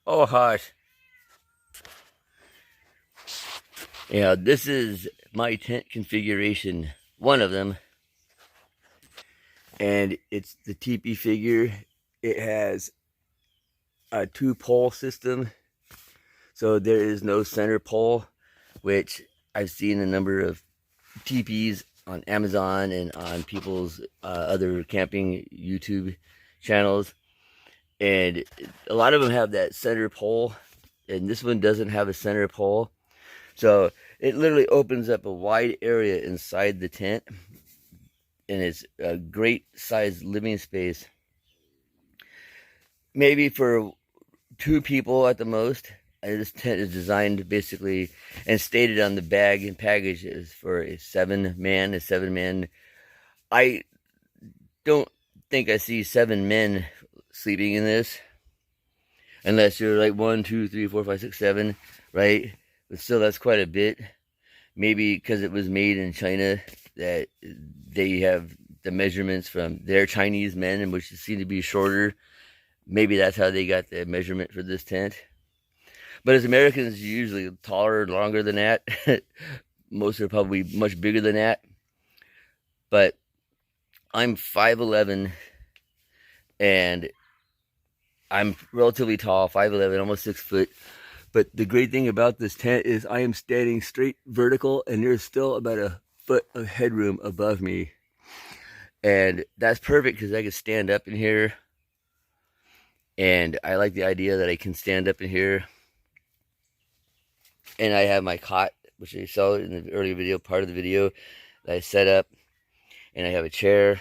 Oh, hush. Yeah, this is my tent configuration, one of them, and it's the teepee figure. It has a two-pole system, so there is no center pole, which I've seen a number of teepees on Amazon and on people's other camping YouTube channels, and a lot of them have that center pole, and this one doesn't have a center pole. So it literally opens up a wide area inside the tent, and it's a great sized living space. Maybe for two people at the most. And this tent is designed basically and stated on the bag and package is for a seven man. I don't think I see 7 men sleeping in this, unless you're like 1, 2, 3, 4, 5, 6, 7, right? But still, that's quite a bit. Maybe because it was made in China, that they have the measurements from their Chinese men, which seem to be shorter. Maybe that's how they got the measurement for this tent. But as Americans, you're usually taller, longer than that. Most are probably much bigger than that. But I'm 5'11", and I'm relatively tall, 5'11", almost 6 foot. But the great thing about this tent is I am standing straight vertical, and there's still about a foot of headroom above me. And that's perfect because I can stand up in here. And I like the idea that I can stand up in here. And I have my cot, which I saw in the earlier video, part of the video, that I set up. And I have a chair.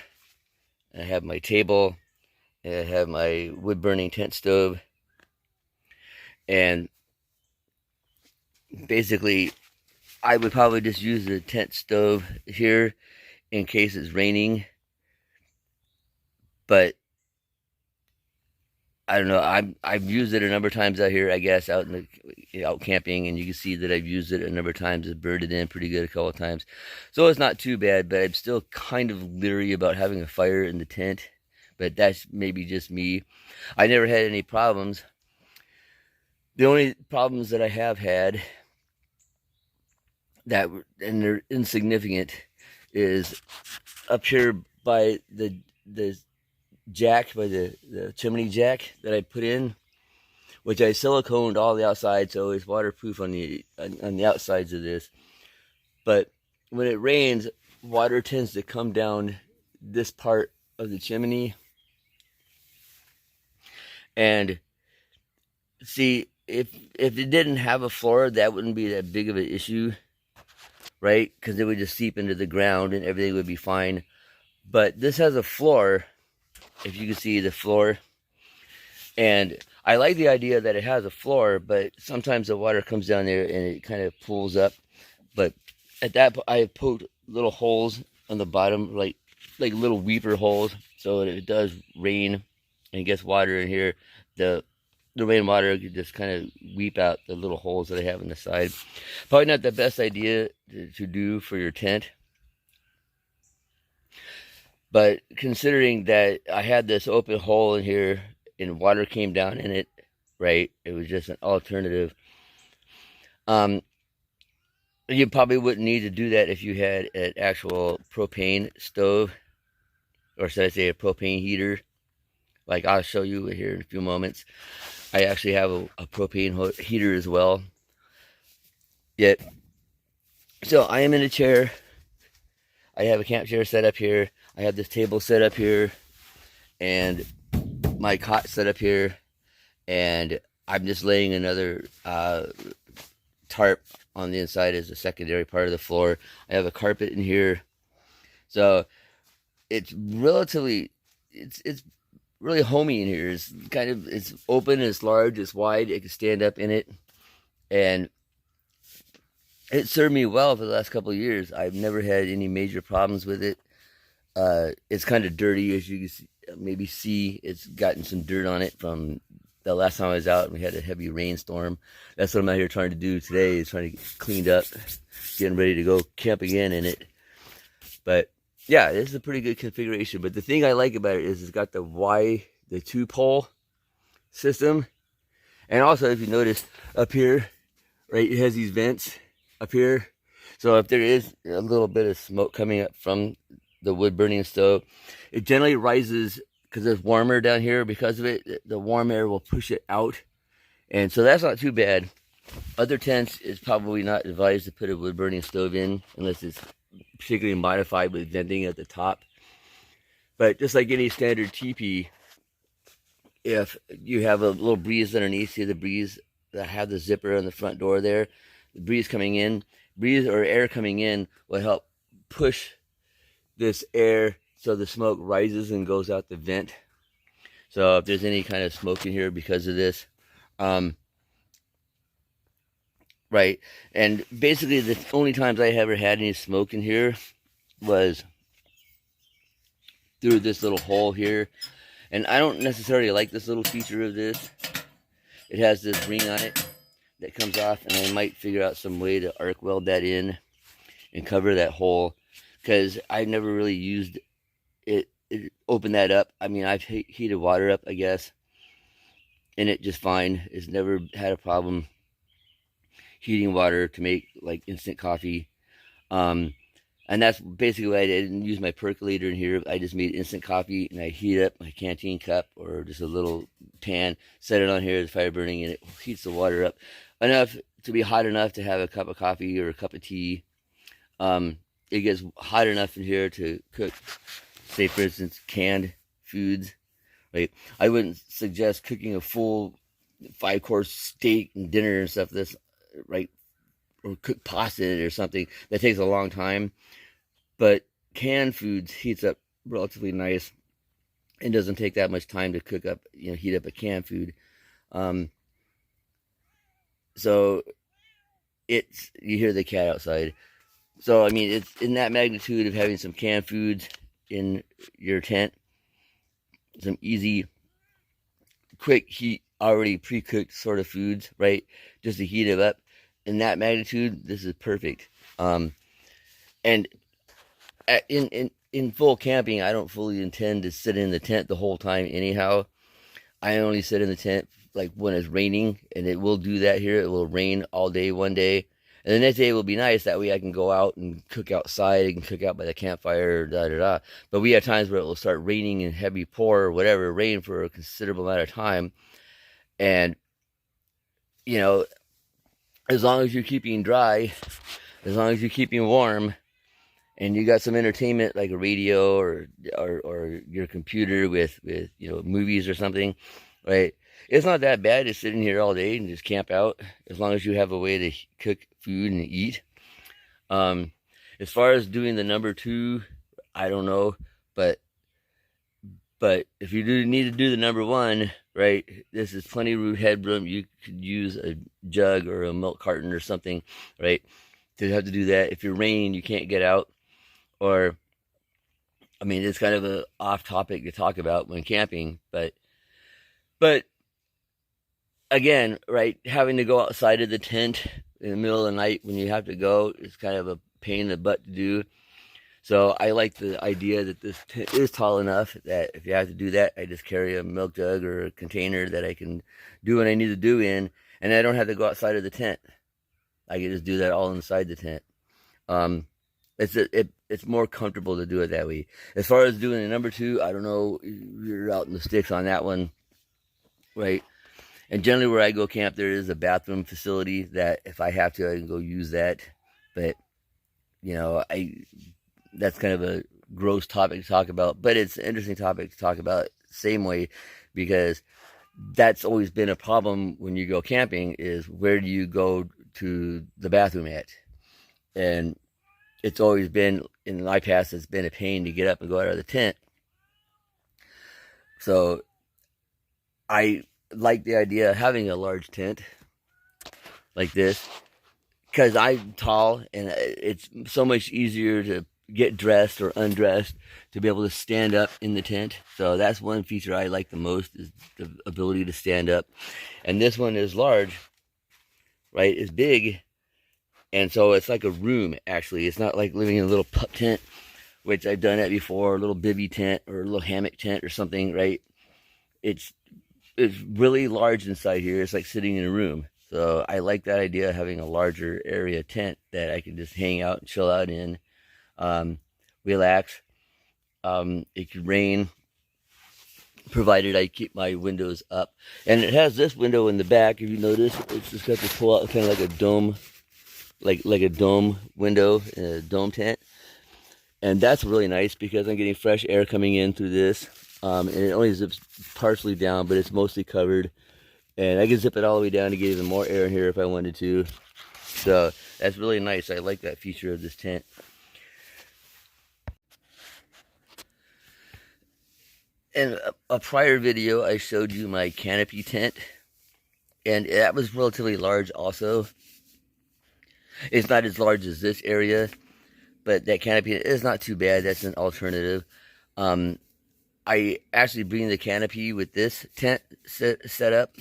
And I have my table. And I have my wood-burning tent stove. And basically, I would probably just use the tent stove here in case it's raining. But I don't know. I've used it a number of times out here, I guess, out in the out camping, and you can see that I've used it a number of times. It's burned it in pretty good a couple of times, so it's not too bad. But I'm still kind of leery about having a fire in the tent. But that's maybe just me. I never had any problems. The only problems that I have had that, and they're insignificant, is up here by the jack, by the chimney jack that I put in, which I siliconed all the outside, so it's waterproof on the outsides of this. But when it rains, water tends to come down this part of the chimney. And see, if it didn't have a floor, that wouldn't be that big of an issue, right? Because it would just seep into the ground and everything would be fine. But this has a floor, if you can see the floor. And I like the idea that it has a floor, but sometimes the water comes down there and it kind of pools up. But at that, I have poked little holes on the bottom, like little weeper holes, so that if it does rain and it gets water in here, the rainwater could just kind of weep out the little holes that I have on the side. Probably not the best idea to do for your tent. But considering that I had this open hole in here and water came down in it, right, it was just an alternative. You probably wouldn't need to do that if you had an actual propane stove, or should I say a propane heater, like I'll show you here in a few moments. I actually have a propane heater as well. Yet, so I am in a chair. I have a camp chair set up here. I have this table set up here, and my cot set up here, and I'm just laying another tarp on the inside as a secondary part of the floor. I have a carpet in here, so it's relatively, it's really homey in here. It's kind of, it's open, it's large, it's wide. I can stand up in it, and it served me well for the last couple of years. I've never had any major problems with it. It's kind of dirty, as you can see, maybe see. It's gotten some dirt on it from the last time I was out and we had a heavy rainstorm. That's what I'm out here trying to do today, is trying to get cleaned up, getting ready to go camp again in it. But yeah, this is a pretty good configuration. But the thing I like about it is it's got the two-pole system. And also, if you notice up here, right, it has these vents up here. So if there is a little bit of smoke coming up from the wood burning stove, it generally rises because it's warmer down here. Because of it, the warm air will push it out. And so that's not too bad. Other tents is probably not advised to put a wood burning stove in unless it's particularly modified with venting at the top. But just like any standard teepee, if you have a little breeze underneath, see the breeze that have the zipper on the front door there, the breeze coming in, breeze or air coming in will help push this air so the smoke rises and goes out the vent. So if there's any kind of smoke in here because of this, right, and basically the only times I ever had any smoke in here was through this little hole here. And I don't necessarily like this little feature of this. It has this ring on it that comes off, and I might figure out some way to arc weld that in and cover that hole, because I never really used it, open that up. I mean, I've heated water up, I guess, and it just fine. It's never had a problem heating water to make like instant coffee. And that's basically what I did. I didn't use my percolator in here. I just made instant coffee, and I heat up my canteen cup or just a little pan, set it on here, the fire burning, and it heats the water up enough to be hot enough to have a cup of coffee or a cup of tea. It gets hot enough in here to cook, say for instance, canned foods. Right? I wouldn't suggest cooking a full 5-course steak and dinner and stuff. This, right? Or cook pasta or something that takes a long time. But canned foods heats up relatively nice and doesn't take that much time to cook up, heat up a canned food. So it's, you hear the cat outside. So, I mean, it's in that magnitude of having some canned foods in your tent, some easy, quick heat, already pre-cooked sort of foods, right? Just to heat it up. In that magnitude, this is perfect. And in full camping, I don't fully intend to sit in the tent the whole time anyhow. I only sit in the tent like when it's raining, and it will do that here. It will rain all day one day, and the next day will be nice. That way I can go out and cook outside. I can cook out by the campfire, But we have times where it will start raining and heavy pour or whatever, rain for a considerable amount of time. And, as long as you're keeping dry, as long as you're keeping warm, and you got some entertainment like a radio or your computer with movies or something, right? It's not that bad to sit in here all day and just camp out, as long as you have a way to cook food and eat. As far as doing the number 2, I don't know, but if you do need to do the number 1, right, this is plenty of headroom. You could use a jug or a milk carton or something, right, to have to do that. If you're raining, you can't get out. Or, I mean, it's kind of a off topic to talk about when camping, but again, right, having to go outside of the tent in the middle of the night when you have to go is kind of a pain in the butt to do. So I like the idea that this tent is tall enough that if you have to do that, I just carry a milk jug or a container that I can do what I need to do in, and I don't have to go outside of the tent. I can just do that all inside the tent. It's more comfortable to do it that way. As far as doing the number 2, I don't know. You're out in the sticks on that one, right? And generally where I go camp, there is a bathroom facility that if I have to, I can go use that. But, that's kind of a gross topic to talk about, but it's an interesting topic to talk about same way, because that's always been a problem when you go camping, is where do you go to the bathroom at? And it's always been, in my past, it's been a pain to get up and go out of the tent. So I like the idea of having a large tent like this, because I'm tall, and it's so much easier to get dressed or undressed to be able to stand up in the tent. So that's one feature I like the most, is the ability to stand up. And this one is large, right? It's big, and so it's like a room, actually. It's not like living in a little pup tent, which I've done that before, a little bivy tent or a little hammock tent or something, right? It's it's really large inside here. It's like sitting in a room. So I like that idea of having a larger area tent that I can just hang out and chill out in, relax. It could rain, provided I keep my windows up. And it has this window in the back. If you notice, it's just got to pull out kind of like a dome, like a dome window in a dome tent. And that's really nice because I'm getting fresh air coming in through this. And it only zips partially down, but it's mostly covered. And I can zip it all the way down to get even more air in here if I wanted to. So that's really nice. I like that feature of this tent. In a prior video, I showed you my canopy tent. And that was relatively large also. It's not as large as this area, but that canopy is not too bad. That's an alternative. I actually bring the canopy with this tent set up.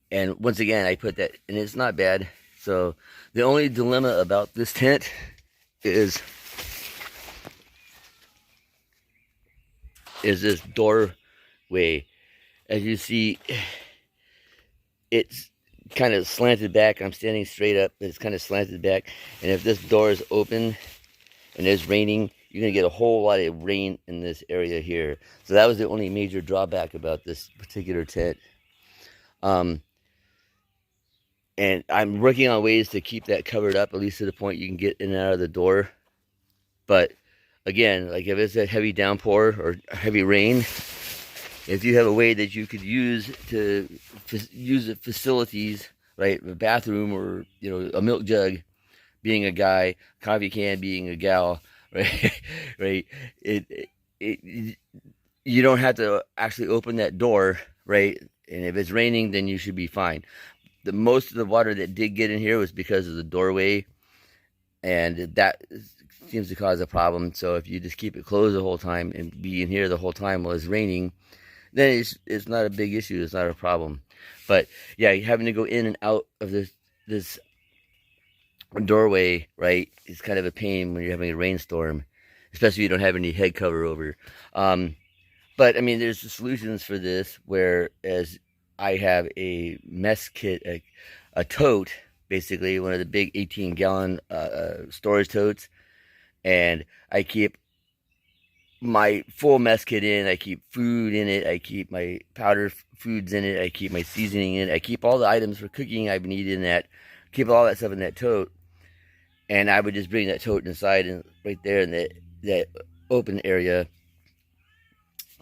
And once again, I put that, and it's not bad. So the only dilemma about this tent is this doorway. As you see, it's kind of slanted back. I'm standing straight up, but it's kind of slanted back. And if this door is open and it's raining, you're going to get a whole lot of rain in this area here. So that was the only major drawback about this particular tent. And I'm working on ways to keep that covered up, at least to the point you can get in and out of the door. But again, like if it's a heavy downpour or heavy rain, if you have a way that you could use to use the facilities, right, a bathroom or, you know, a milk jug being a guy, coffee can being a gal, right, right, you don't have to actually open that door, right, and if it's raining, then you should be fine. The most of the water that did get in here was because of the doorway, and that seems to cause a problem. So if you just keep it closed the whole time and be in here the whole time while it's raining, then it's not a big issue. It's not a problem. But yeah, having to go in and out of this doorway, right, is kind of a pain when you're having a rainstorm, especially if you don't have any head cover over. But I mean, there's solutions for this, whereas I have a mess kit, a tote, basically one of the big 18-gallon storage totes, and I keep my full mess kit in. I keep food in it. I keep my powder foods in it. I keep my seasoning in it. I keep all the items for cooking I need in that. Keep all that stuff in that tote, and I would just bring that tote inside and right there in that open area.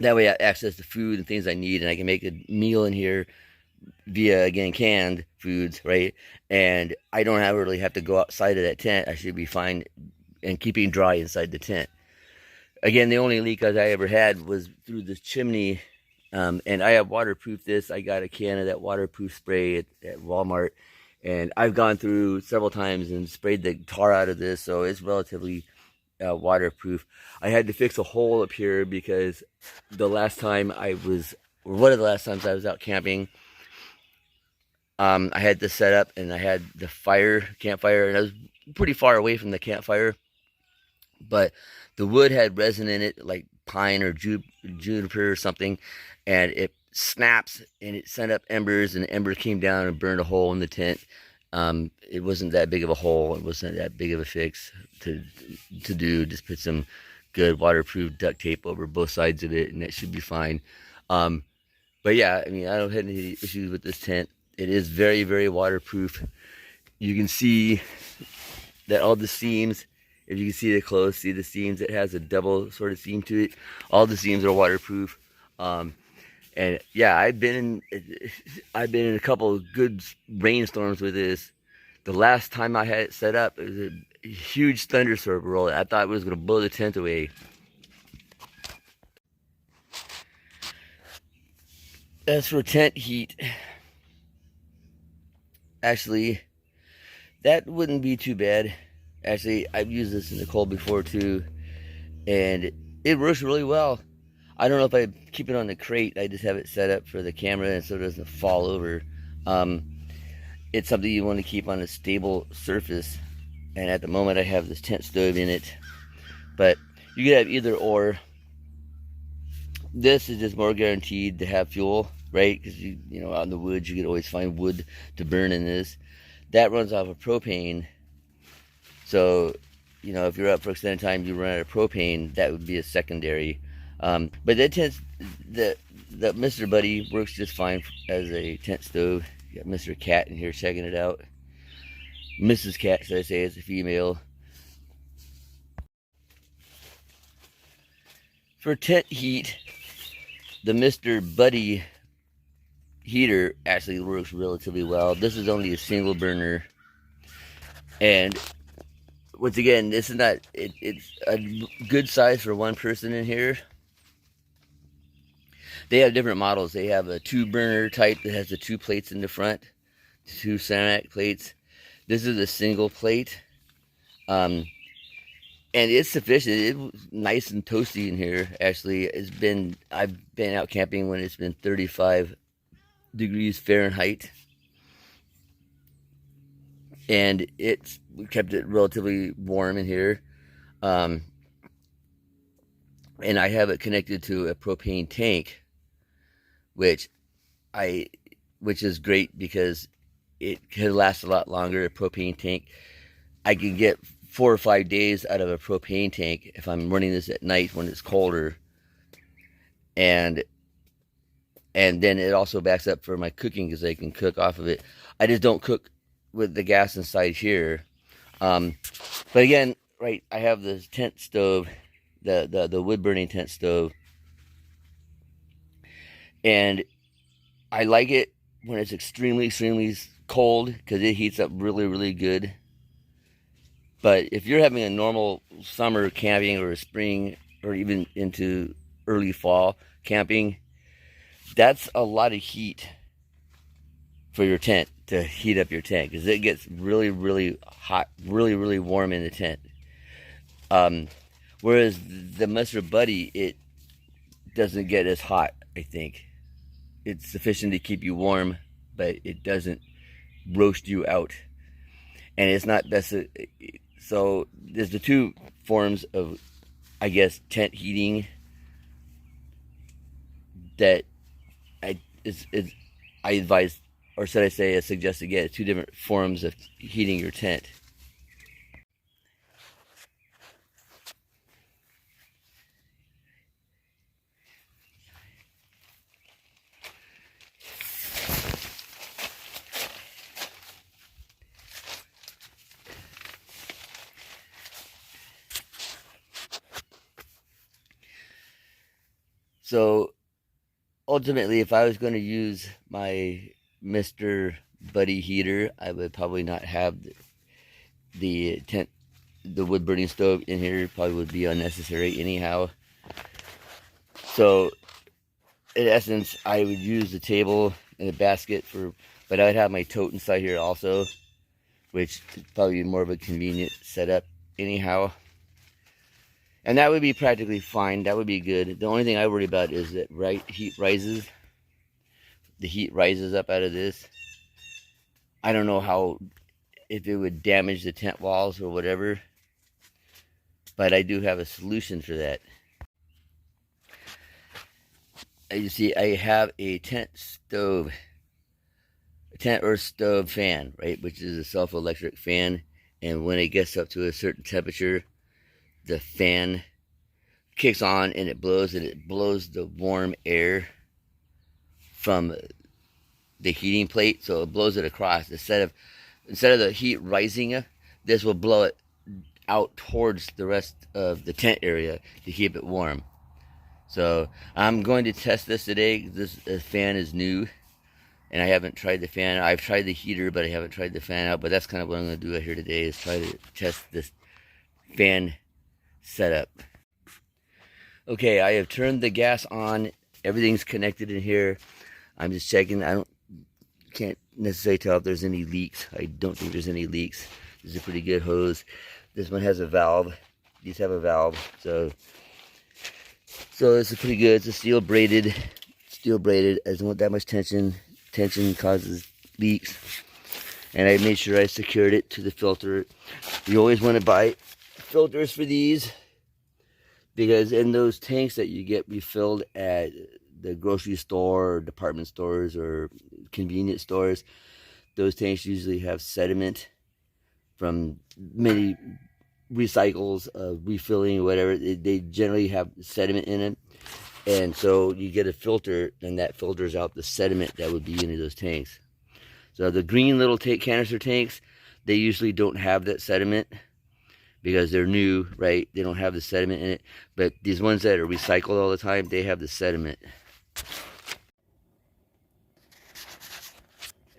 That way I access the food and things I need, and I can make a meal in here via, again, canned foods, right? And I don't really have to go outside of that tent. I should be fine and keeping dry inside the tent. Again, the only leak I ever had was through this chimney, and I have waterproofed this. I got a can of that waterproof spray at Walmart, and I've gone through several times and sprayed the tar out of this, so it's relatively waterproof. I had to fix a hole up here because the last time one of the last times I was out camping, I had this set up and I had the campfire, and I was pretty far away from the campfire, but the wood had resin in it, like pine or juniper or something, and it snaps and it sent up embers, and the embers came down and burned a hole in the tent. It wasn't that big of a hole. It wasn't that big of a fix to do. Just put some good waterproof duct tape over both sides of it, and that should be fine. But yeah, I mean, I don't have any issues with this tent. It is very, very waterproof. You can see that all the seams, if you can see it close, see the seams, it has a double sort of seam to it. All the seams are waterproof. And yeah, I've been in a couple of good rainstorms with this. The last time I had it set up, it was a huge thunderstorm roll. I thought it was going to blow the tent away. As for tent heat, actually, that wouldn't be too bad. Actually, I've used this in the cold before too, and it works really well. I don't know if I keep it on the crate. I just have it set up for the camera and so it doesn't fall over. It's something you want to keep on a stable surface. And at the moment I have this tent stove in it. But you could have either or. This is just more guaranteed to have fuel. right? Because you know, out in the woods, you could always find wood to burn in this. That runs off of propane. So, you know, if you're up for extended time, you run out of propane, that would be a secondary. But that tends, the Mr. Buddy works just fine as a tent stove. You got Mr. Cat in here checking it out. Mrs. Cat, should I say, is a female. For tent heat, the Mr. Buddy heater actually works relatively well. This is only a single burner, and once again, this is not, it's a good size for one person in here. They have different models. They have a 2-burner type that has the 2 plates in the front, 2 ceramic plates. This is a single plate, and it's sufficient. It's nice and toasty in here. Actually, I've been out camping when it's been 35 degrees Fahrenheit, and we kept it relatively warm in here. And I have it connected to a propane tank, which is great because it can last a lot longer. A propane tank, I can get 4 or 5 days out of a propane tank if I'm running this at night when it's colder. And then it also backs up for my cooking because I can cook off of it. I just don't cook with the gas inside here. But again, right, I have this tent stove, the wood burning tent stove, and I like it when it's extremely cold because it heats up really good. But if you're having a normal summer camping or a spring or even into early fall camping, that's a lot of heat for your tent, to heat up your tent, because it gets really hot, really warm in the tent. Whereas the Mr. Buddy, it doesn't get as hot, I think. It's sufficient to keep you warm, but it doesn't roast you out. And it's not, so there's the 2 forms of, I guess, tent heating that I advise, or should I say, I suggest to get 2 different forms of heating your tent. So ultimately, if I was going to use my Mr. Buddy heater, I would probably not have the wood burning stove in here. Probably would be unnecessary anyhow. So in essence, I would use the table and the basket but I would have my tote inside here also, which is probably more of a convenient setup anyhow. And that would be practically fine. That would be good. The only thing I worry about is that heat rises. The heat rises up out of this. I don't know if it would damage the tent walls or whatever, but I do have a solution for that. As you see, I have a tent or stove fan, right, which is a self-electric fan, and when it gets up to a certain temperature, the fan kicks on and it blows the warm air from the heating plate, so it blows it across. Instead of the heat rising, this will blow it out towards the rest of the tent area to keep it warm. So I'm going to test this today. This fan is new, and I haven't tried the fan. I've tried the heater, but I haven't tried the fan out. But that's kind of what I'm going to do out here today, is try to test this fan setup. Okay, I have turned the gas on. Everything's connected in here. I'm just checking. Can't necessarily tell if there's any leaks. I don't think there's any leaks. This is a pretty good hose. This one has a valve. These have a valve. So this is pretty good. It's a steel braided. I don't want that much tension. Tension causes leaks. And I made sure I secured it to the filter. You always want to buy filters for these, because in those tanks that you get refilled at the grocery store or department stores or convenience stores, those tanks usually have sediment from many recycles, refilling, whatever. They generally have sediment in it. And so you get a filter, and that filters out the sediment that would be in those tanks. So the green little canister tanks, they usually don't have that sediment because they're new, right? They don't have the sediment in it. But these ones that are recycled all the time, they have the sediment.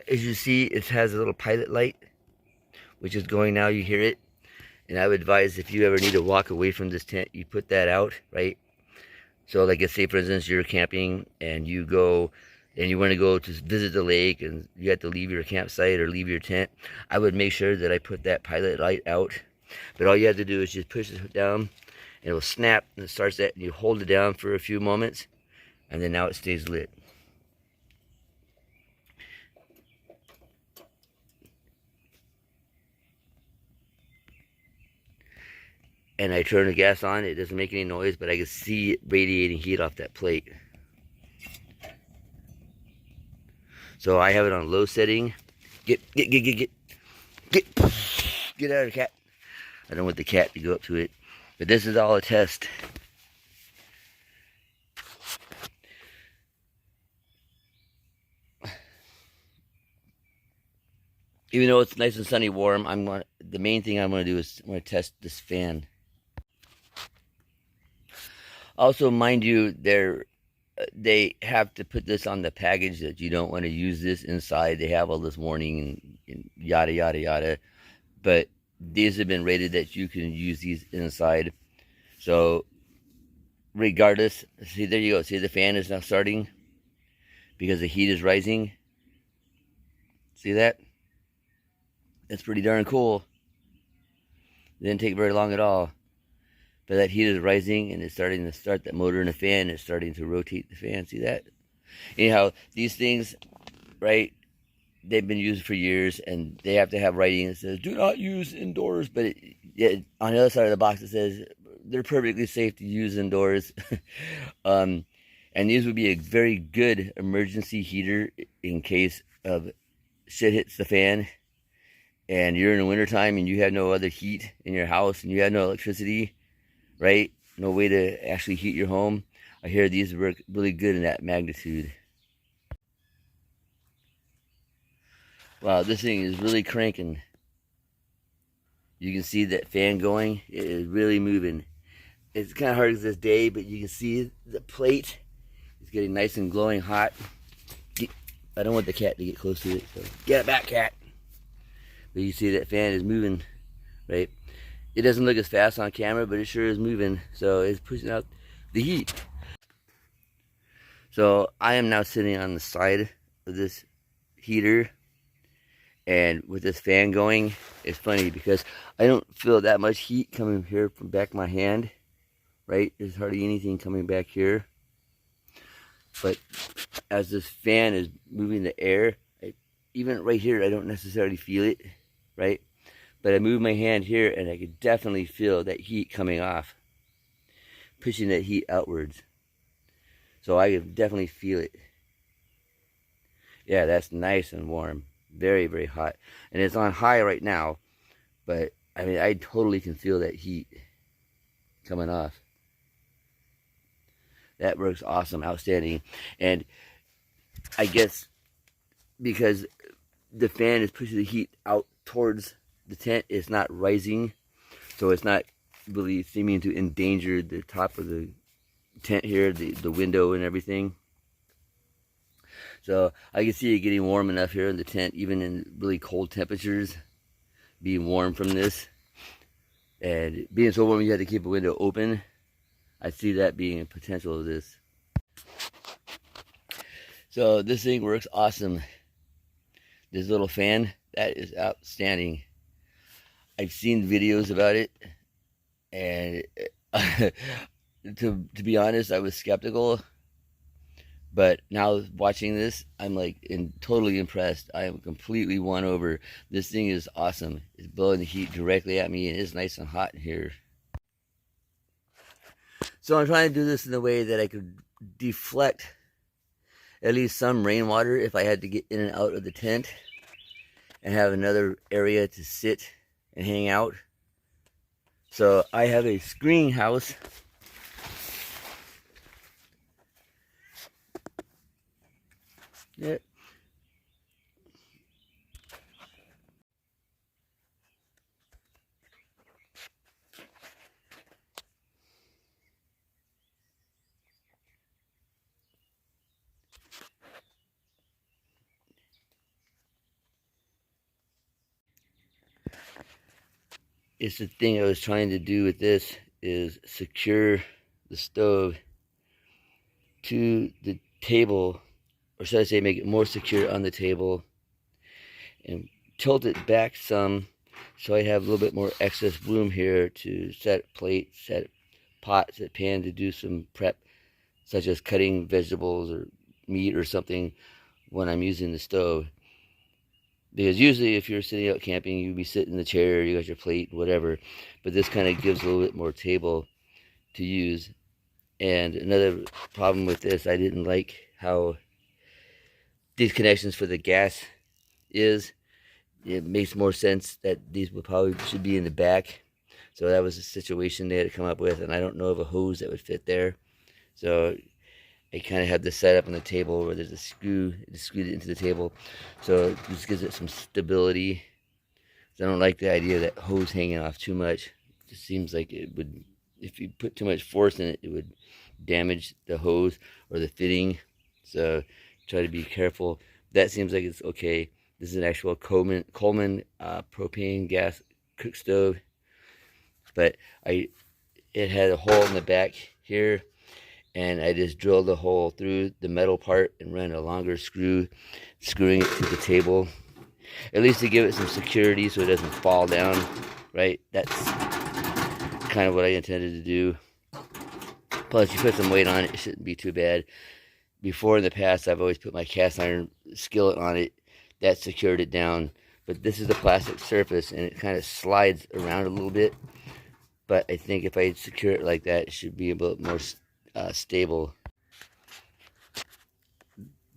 As you see, it has a little pilot light, which is going now. You hear it. And I would advise, if you ever need to walk away from this tent, you put that out, right? So like, let's say for instance, you're camping and you go and you want to go to visit the lake and you have to leave your campsite or leave your tent. I would make sure that I put that pilot light out. But all you have to do is just push it down and it will snap, and it starts that, and you hold it down for a few moments, and then now it stays lit. And I turn the gas on. It doesn't make any noise, but I can see it radiating heat off that plate. So I have it on low setting. Get out of the cat. I don't want the cat to go up to it. But this is all a test. Even though it's nice and sunny, warm, the main thing I'm going to do is I'm going to test this fan. Also, mind you, they have to put this on the package that you don't want to use this inside. They have all this warning and yada, yada, yada. But these have been rated that you can use these inside. So, regardless, see, there you go. See, the fan is now starting because the heat is rising. See that? That's pretty darn cool. It didn't take very long at all. But that heat is rising, and it's starting to start that motor in the fan. It's starting to rotate the fan. See that? Anyhow, these things, right, they've been used for years, and they have to have writing that says, do not use indoors. But on the other side of the box, it says they're perfectly safe to use indoors. And these would be a very good emergency heater in case of shit hits the fan, and you're in the wintertime, and you have no other heat in your house, and you have no electricity. Right? No way to actually heat your home. I hear these work really good in that magnitude. Wow, this thing is really cranking. You can see that fan going. It is really moving. It's kind of hard as this day, but you can see the plate is getting nice and glowing hot. I don't want the cat to get close to it, so get it back, cat. But you see that fan is moving, right? It doesn't look as fast on camera, but it sure is moving. So it's pushing out the heat. So I am now sitting on the side of this heater. And with this fan going, it's funny because I don't feel that much heat coming here from back of my hand. Right? There's hardly anything coming back here. But as this fan is moving the air, even right here, I don't necessarily feel it. Right? But I move my hand here, and I can definitely feel that heat coming off, pushing that heat outwards. So I can definitely feel it. Yeah, that's nice and warm. Very, very hot. And it's on high right now, but I mean, I totally can feel that heat coming off. That works awesome, outstanding. And I guess because the fan is pushing the heat out towards the tent, is not rising, so it's not really seeming to endanger the top of the tent here, the window and everything. So I can see it getting warm enough here in the tent, even in really cold temperatures, being warm from this. And being so warm you have to keep a window open. I see that being a potential of this. So this thing works awesome. This little fan, that is outstanding. I've seen videos about it, and to be honest, I was skeptical. But now watching this, I'm like totally impressed. I am completely won over. This thing is awesome. It's blowing the heat directly at me, and it's nice and hot in here. So I'm trying to do this in a way that I could deflect at least some rainwater if I had to get in and out of the tent, and have another area to sit and hang out. So I have a screen house. Yeah. It's the thing I was trying to do with this is secure the stove to the table, or should I say make it more secure on the table, and tilt it back some so I have a little bit more excess room here to set plates, set pots, set pan to do some prep, such as cutting vegetables or meat or something when I'm using the stove. Because usually if you're sitting out camping, you'd be sitting in the chair, you got your plate, whatever. But this kind of gives a little bit more table to use. And another problem with this, I didn't like how these connections for the gas is. It makes more sense that these would probably should be in the back. So that was a situation they had to come up with, and I don't know of a hose that would fit there. So I kind of had this set up on the table where there's a screw, it screwed it into the table. So it just gives it some stability. So I don't like the idea of that hose hanging off too much. It just seems like it would, if you put too much force in it, it would damage the hose or the fitting. So try to be careful. That seems like it's okay. This is an actual Coleman propane gas cook stove. But it had a hole in the back here, and I just drilled a hole through the metal part and ran a longer screw, screwing it to the table, at least to give it some security so it doesn't fall down, right? That's kind of what I intended to do. Plus, you put some weight on it, it shouldn't be too bad. Before in the past, I've always put my cast iron skillet on it. That secured it down. But this is a plastic surface, and it kind of slides around a little bit. But I think if I secure it like that, it should be a bit more stable.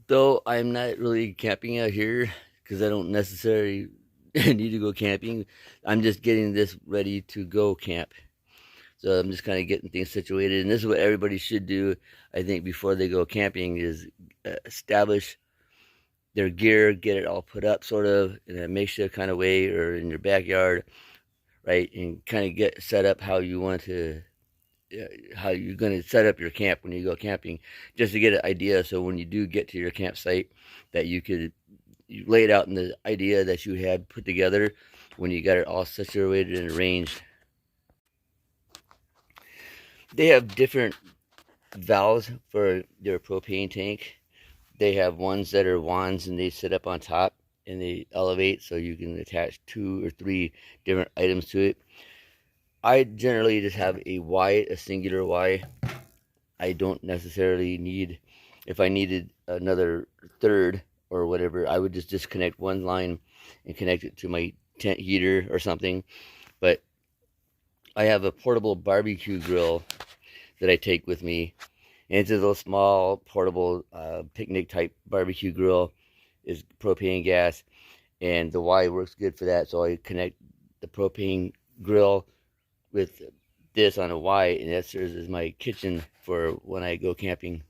Though I'm not really camping out here because I don't necessarily need to go camping. I'm just getting this ready to go camp. So I'm just kind of getting things situated. And this is what everybody should do, I think, before they go camping, is establish their gear, get it all put up sort of in a makeshift kind of way or in your backyard, right? And kind of get set up how you want to, how you're going to set up your camp when you go camping, just to get an idea. So when you do get to your campsite, that you lay it out in the idea that you had put together when you got it all situated and arranged. They have different valves for their propane tank. They have ones that are wands and they sit up on top and they elevate so you can attach 2 or 3 different items to it. I generally just have a Y, a singular Y. I don't necessarily need, if I needed another third or whatever, I would just disconnect one line and connect it to my tent heater or something. But I have a portable barbecue grill that I take with me. And it's a little small, portable, picnic type barbecue grill. Is propane gas, and the Y works good for that. So I connect the propane grill with this on a Y, and that serves as my kitchen for when I go camping.